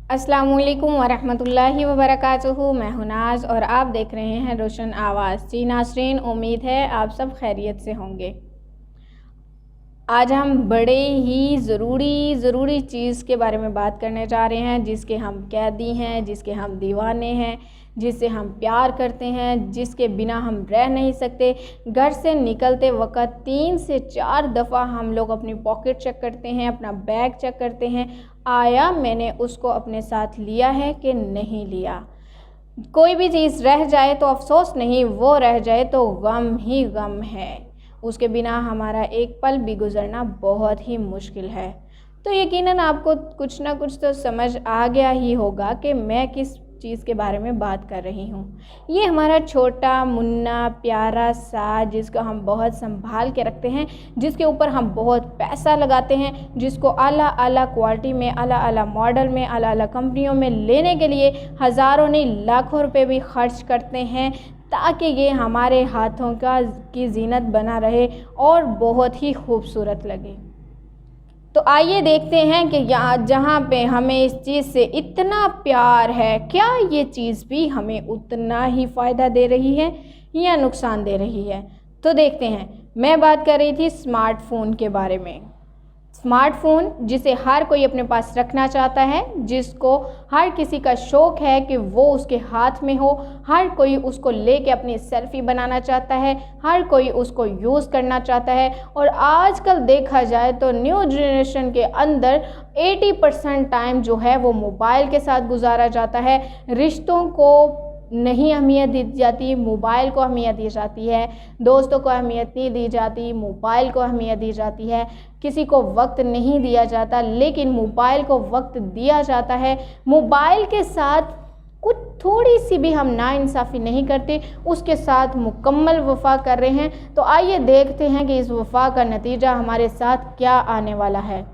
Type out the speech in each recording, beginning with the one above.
अस्सलाम वालेकुम वरहमतुल्लाहि वबरकातुहू। मैं हूं नाज और आप देख रहे हैं रोशन आवाज़। जी नाज़रीन, उम्मीद है आप सब खैरियत से होंगे। आज हम बड़े ही ज़रूरी चीज़ के बारे में बात करने जा रहे हैं, जिसके हम कैदी हैं, जिसके हम दीवाने हैं, जिससे हम प्यार करते हैं, जिसके बिना हम रह नहीं सकते। घर से निकलते वक्त 3 से 4 दफ़ा हम लोग अपनी पॉकेट चेक करते हैं, अपना बैग चेक करते हैं, आया मैंने उसको अपने साथ लिया है कि नहीं लिया। कोई भी चीज़ रह जाए तो अफसोस नहीं, वो रह जाए तो गम ही गम है। उसके बिना हमारा एक पल भी गुजरना बहुत ही मुश्किल है। तो यकीनन आपको कुछ ना कुछ तो समझ आ गया ही होगा कि मैं किस चीज़ के बारे में बात कर रही हूँ। ये हमारा छोटा मुन्ना प्यारा सा, जिसको हम बहुत संभाल के रखते हैं, जिसके ऊपर हम बहुत पैसा लगाते हैं, जिसको आला क्वालिटी में, आला मॉडल में, आला कंपनियों में लेने के लिए हज़ारों नहीं लाखों रुपए भी खर्च करते हैं, ताकि ये हमारे हाथों की जीनत बना रहे और बहुत ही खूबसूरत लगे। तो आइए देखते हैं कि यहाँ जहाँ पे हमें इस चीज़ से इतना प्यार है, क्या ये चीज़ भी हमें उतना ही फ़ायदा दे रही है या नुकसान दे रही है। तो देखते हैं। मैं बात कर रही थी स्मार्टफ़ोन के बारे में। स्मार्टफ़ोन जिसे हर कोई अपने पास रखना चाहता है, जिसको हर किसी का शौक़ है कि वो उसके हाथ में हो, हर कोई उसको लेके अपनी सेल्फ़ी बनाना चाहता है, हर कोई उसको यूज़ करना चाहता है। और आजकल देखा जाए तो न्यू जनरेशन के अंदर 80% टाइम जो है वो मोबाइल के साथ गुजारा जाता है। रिश्तों को नहीं अहमियत दी जाती, मोबाइल को अहमियत दी जाती है। दोस्तों को अहमियत नहीं दी जाती, मोबाइल को अहमियत दी जाती है। किसी को वक्त नहीं दिया जाता, लेकिन मोबाइल को वक्त दिया जाता है। मोबाइल के साथ कुछ थोड़ी सी भी हम नाइंसाफ़ी नहीं करते, उसके साथ मुकम्मल वफ़ा कर रहे हैं। तो आइए देखते हैं कि इस वफ़ा का नतीजा हमारे साथ क्या आने वाला है।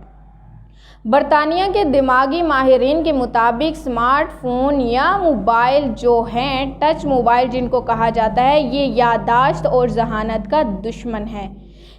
बरतानिया के दिमागी माहिरीन के मुताबिक स्मार्टफ़ोन या मोबाइल जो हैं, टच मोबाइल जिनको कहा जाता है, ये याददाश्त और ज़हानत का दुश्मन है।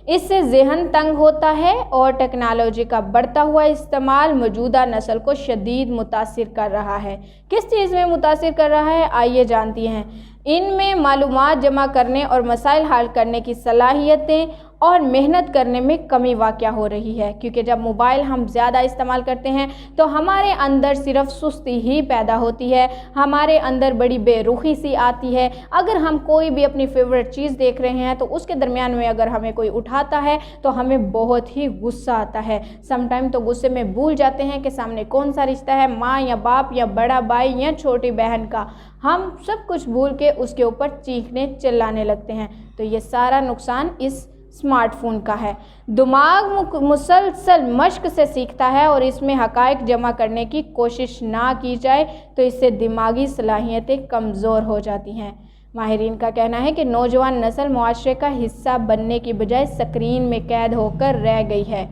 इससे ज़हन तंग होता है और टेक्नोलॉजी का बढ़ता हुआ इस्तेमाल मौजूदा नस्ल को शदीद मुतासिर कर रहा है। किस चीज़ में मुतासिर कर रहा है, आइए जानती हैं। इनमें मालूमात जमा करने और मसाइल हल करने की सलाहियतें और मेहनत करने में कमी वाक़या हो रही है, क्योंकि जब मोबाइल हम ज़्यादा इस्तेमाल करते हैं तो हमारे अंदर सिर्फ सुस्ती ही पैदा होती है, हमारे अंदर बड़ी बेरुखी सी आती है। अगर हम कोई भी अपनी फेवरेट चीज़ देख रहे हैं तो उसके दरमियान में अगर हमें कोई उठाता है तो हमें बहुत ही गुस्सा आता है। समटाइम तो गुस्से में भूल जाते हैं कि सामने कौन सा रिश्ता है, माँ या बाप या बड़ा भाई या छोटी बहन का। हम सब कुछ भूल के उसके ऊपर चीखने चिल्लाने लगते हैं। तो ये सारा नुकसान इस स्मार्टफ़ोन का है। दिमाग मुसलसल मश्क से सीखता है और इसमें हक़ाइक़ जमा करने की कोशिश ना की जाए तो इससे दिमागी सलाहियतें कमज़ोर हो जाती हैं। माहिरीन का कहना है कि नौजवान नस्ल मुआशरे का हिस्सा बनने की बजाय स्क्रीन में कैद होकर रह गई है,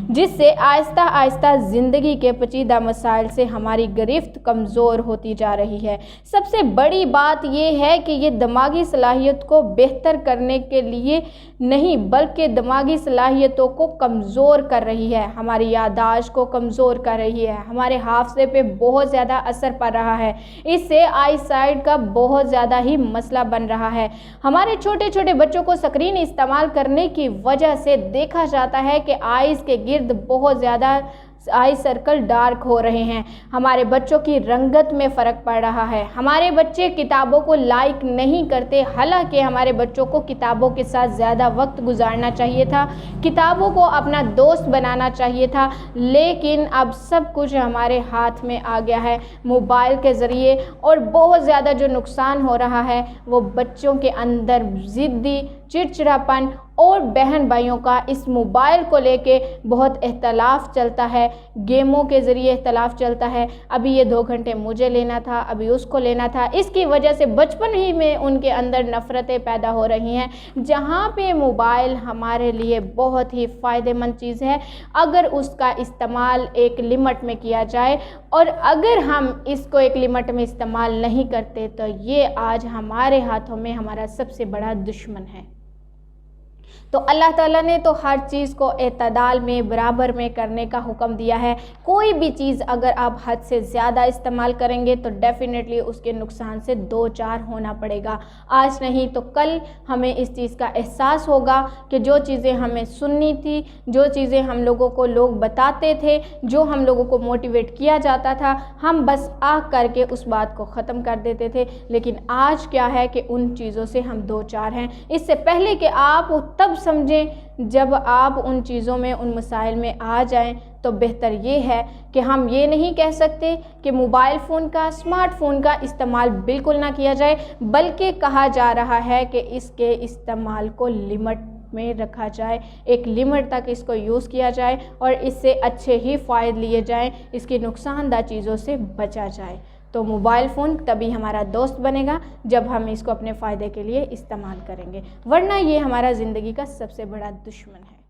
जिससे आहिस्ता आहिस्ता ज़िंदगी के पेचीदा मसाइल से हमारी गिरफ्त कमज़ोर होती जा रही है। सबसे बड़ी बात यह है कि ये दिमागी सलाहियत को बेहतर करने के लिए नहीं, बल्कि दिमागी सलाहियतों को कमज़ोर कर रही है, हमारी याददाश्त को कमज़ोर कर रही है, हमारे हाफ़ज़े पे बहुत ज़्यादा असर पड़ रहा है। इससे आई साइट का बहुत ज़्यादा ही मसला बन रहा है। हमारे छोटे छोटे बच्चों को स्क्रीन इस्तेमाल करने की वजह से देखा जाता है कि आइज़ के गिर्द बहुत ज़्यादा आई सर्कल डार्क हो रहे हैं। हमारे बच्चों की रंगत में फ़र्क पड़ रहा है। हमारे बच्चे किताबों को लाइक नहीं करते, हालांकि हमारे बच्चों को किताबों के साथ ज़्यादा वक्त गुजारना चाहिए था, किताबों को अपना दोस्त बनाना चाहिए था। लेकिन अब सब कुछ हमारे हाथ में आ गया है मोबाइल के ज़रिए, और बहुत ज़्यादा जो नुकसान हो रहा है वो बच्चों के अंदर ज़िद्दी, चिड़चिड़ापन और बहन भाइयों का इस मोबाइल को लेके बहुत इख्तलाफ चलता है। गेमों के ज़रिए इख्तलाफ चलता है, अभी ये 2 घंटे मुझे लेना था, अभी उसको लेना था। इसकी वजह से बचपन ही में उनके अंदर नफ़रतें पैदा हो रही हैं, जहाँ पे मोबाइल हमारे लिए बहुत ही फ़ायदेमंद चीज़ है अगर उसका इस्तेमाल एक लिमिट में किया जाए। और अगर हम इसको एक लिमिट में इस्तेमाल नहीं करते तो ये आज हमारे हाथों में हमारा सबसे बड़ा दुश्मन है। تو اللہ تعالیٰ نے تو ہر چیز کو اعتدال میں برابر میں کرنے کا حکم دیا ہے۔ کوئی بھی چیز اگر آپ حد سے زیادہ استعمال کریں گے تو ڈیفینیٹلی اس کے نقصان سے دو چار ہونا پڑے گا۔ آج نہیں تو کل ہمیں اس چیز کا احساس ہوگا کہ جو چیزیں ہمیں سننی تھی، جو چیزیں ہم لوگوں کو لوگ بتاتے تھے، جو ہم لوگوں کو موٹیویٹ کیا جاتا تھا، ہم بس آہ کر کے اس بات کو ختم کر دیتے تھے۔ لیکن آج کیا ہے کہ ان چیزوں سے ہم دو چار ہیں۔ اس سے پہلے کہ آپ تب سمجھیں جب آپ ان چیزوں میں، ان مسائل میں آ جائیں، تو بہتر یہ ہے کہ ہم یہ نہیں کہہ سکتے کہ موبائل فون کا، اسمارٹ فون کا استعمال بالکل نہ کیا جائے، بلکہ کہا جا رہا ہے کہ اس کے استعمال کو لمٹ میں رکھا جائے، ایک لمٹ تک اس کو یوز کیا جائے اور اس سے اچھے ہی فائدے لیے جائیں، اس کی نقصان دہ چیزوں سے بچا جائے۔ تو موبائل فون تبھی ہمارا دوست بنے گا جب ہم اس کو اپنے فائدے کے لیے استعمال کریں گے، ورنہ یہ ہمارا زندگی کا سب سے بڑا دشمن ہے۔